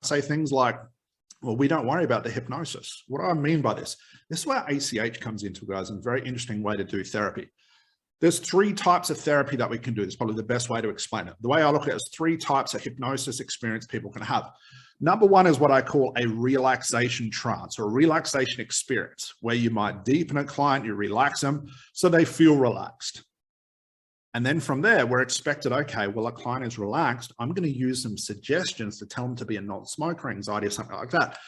say things like, well, we don't worry about the hypnosis. What do I mean by this? This is where ACH comes into, guys, and a very interesting way to do therapy. There's 3 types of therapy that we can do. It's probably the best way to explain it. The way I look at it is 3 types of hypnosis experience people can have. Number 1 is what I call a relaxation trance or a relaxation experience, where you might deepen a client, you relax them so they feel relaxed. And then from there, we're expected, okay, well, a client is relaxed. I'm going to use some suggestions to tell them to be a non-smoker, anxiety, or something like that.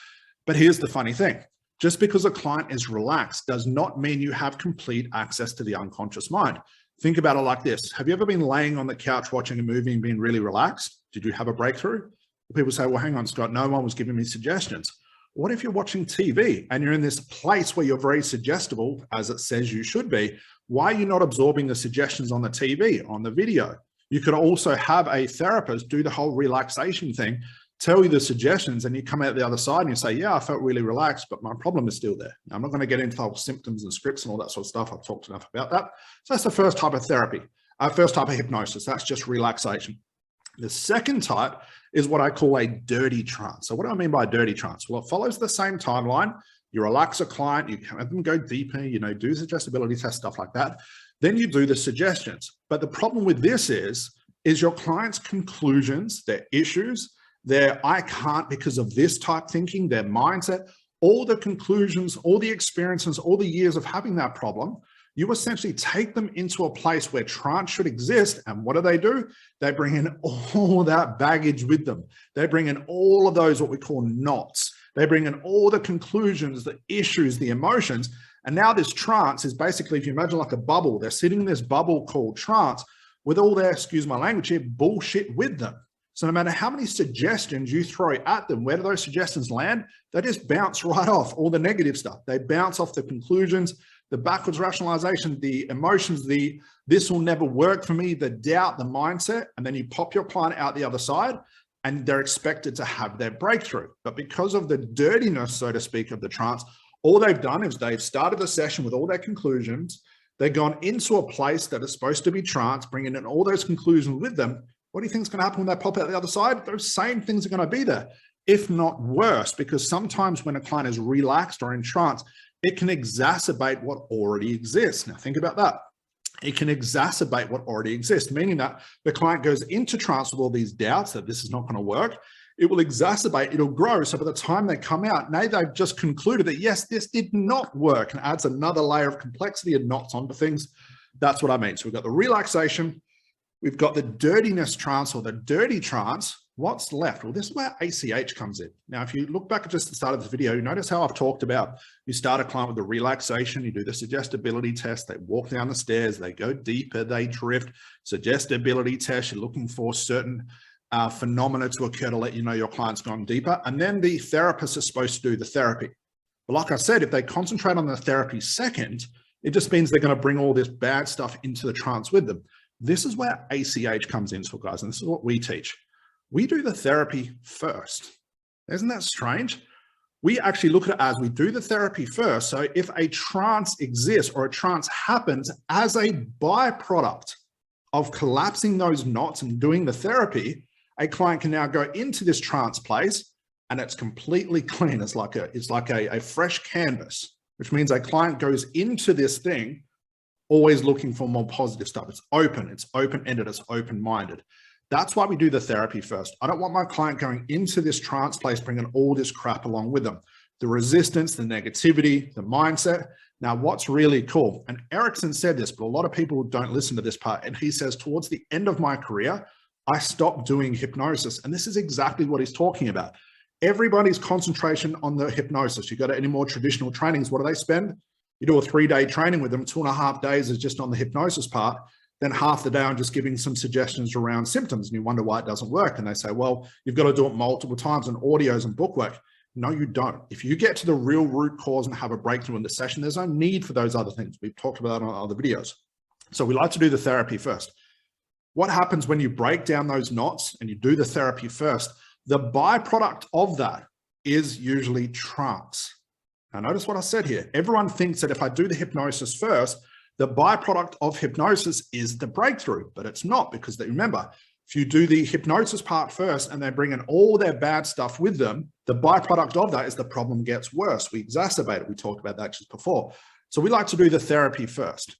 But here's the funny thing. Just because a client is relaxed does not mean you have complete access to the unconscious mind. Think about it like this. Have you ever been laying on the couch watching a movie and been really relaxed? Did you have a breakthrough? People say, well, hang on, Scott, no one was giving me suggestions. What if you're watching TV and you're in this place where you're very suggestible, as it says you should be? Why are you not absorbing the suggestions on the TV, on the video? You could also have a therapist do the whole relaxation thing, tell you the suggestions, and you come out the other side and you say, yeah, I felt really relaxed, but my problem is still there. Now, I'm not going to get into the whole symptoms and scripts and all that sort of stuff. I've talked enough about that. So that's the first type of therapy, first type of hypnosis. That's just relaxation. The second type is what I call a dirty trance. So what do I mean by a dirty trance? Well, it follows the same timeline. You relax a client, you have them go deeper, do suggestibility tests, stuff like that. Then you do the suggestions. But the problem with this is your client's conclusions, their issues, their I can't because of this type thinking, their mindset, all the conclusions, all the experiences, all the years of having that problem, you essentially take them into a place where trance should exist. And what do? They bring in all that baggage with them. They bring in all of those, what we call knots. They bring in all the conclusions, the issues, the emotions. And now this trance is basically, if you imagine like a bubble, they're sitting in this bubble called trance with all their, excuse my language here, bullshit with them. So no matter how many suggestions you throw at them, where do those suggestions land? They just bounce right off, all the negative stuff. They bounce off the conclusions, the backwards rationalization, the emotions, the this will never work for me, the doubt, the mindset, and then you pop your client out the other side and they're expected to have their breakthrough. But because of the dirtiness, so to speak, of the trance, all they've done is they've started the session with all their conclusions. They've gone into a place that is supposed to be trance, bringing in all those conclusions with them. What do you think is going to happen when they pop out the other side? Those same things are going to be there, if not worse, because sometimes when a client is relaxed or in trance, it can exacerbate what already exists. Now think about that. It can exacerbate what already exists, meaning that the client goes into trance with all these doubts that this is not going to work. It will exacerbate, it'll grow. So by the time they come out, now they've just concluded that, yes, this did not work, and adds another layer of complexity and knots onto things. That's what I mean. So we've got the relaxation, we've got the dirtiness trance or the dirty trance. What's left? Well, this is where ACH comes in. Now, if you look back at just the start of the video, you notice how I've talked about, you start a client with the relaxation, you do the suggestibility test, they walk down the stairs, they go deeper, they drift. Suggestibility test, you're looking for certain phenomena to occur to let you know your client's gone deeper. And then the therapist is supposed to do the therapy. But like I said, if they concentrate on the therapy second, it just means they're going to bring all this bad stuff into the trance with them. This is where ACH comes into it, guys. And this is what we teach. We do the therapy first. Isn't that strange? We actually look at it as we do the therapy first. So if a trance exists or a trance happens as a byproduct of collapsing those knots and doing the therapy, a client can now go into this trance place and it's completely clean. It's like a fresh canvas, which means a client goes into this thing always looking for more positive stuff. It's open-ended, it's open-minded. That's why we do the therapy first. I don't want my client going into this trance place, bringing all this crap along with them. The resistance, the negativity, the mindset. Now, what's really cool, and Erickson said this, but a lot of people don't listen to this part. And he says, towards the end of my career, I stopped doing hypnosis. And this is exactly what he's talking about. Everybody's concentration on the hypnosis. You go to any more traditional trainings, what do they spend? You do a 3-day training with them, 2.5 days is just on the hypnosis part. Then half the day I'm just giving some suggestions around symptoms, and you wonder why it doesn't work. And they say, well, you've got to do it multiple times on audios and bookwork. No, you don't. If you get to the real root cause and have a breakthrough in the session, there's no need for those other things. We've talked about that on other videos. So we like to do the therapy first. What happens when you break down those knots and you do the therapy first? The byproduct of that is usually trance. Now notice what I said here. Everyone thinks that if I do the hypnosis first, the byproduct of hypnosis is the breakthrough, but it's not, because remember, If you do the hypnosis part first and they bring in all their bad stuff with them, the byproduct of that is the problem gets worse. We exacerbate it. We talked about that just before. So we like to do the therapy first.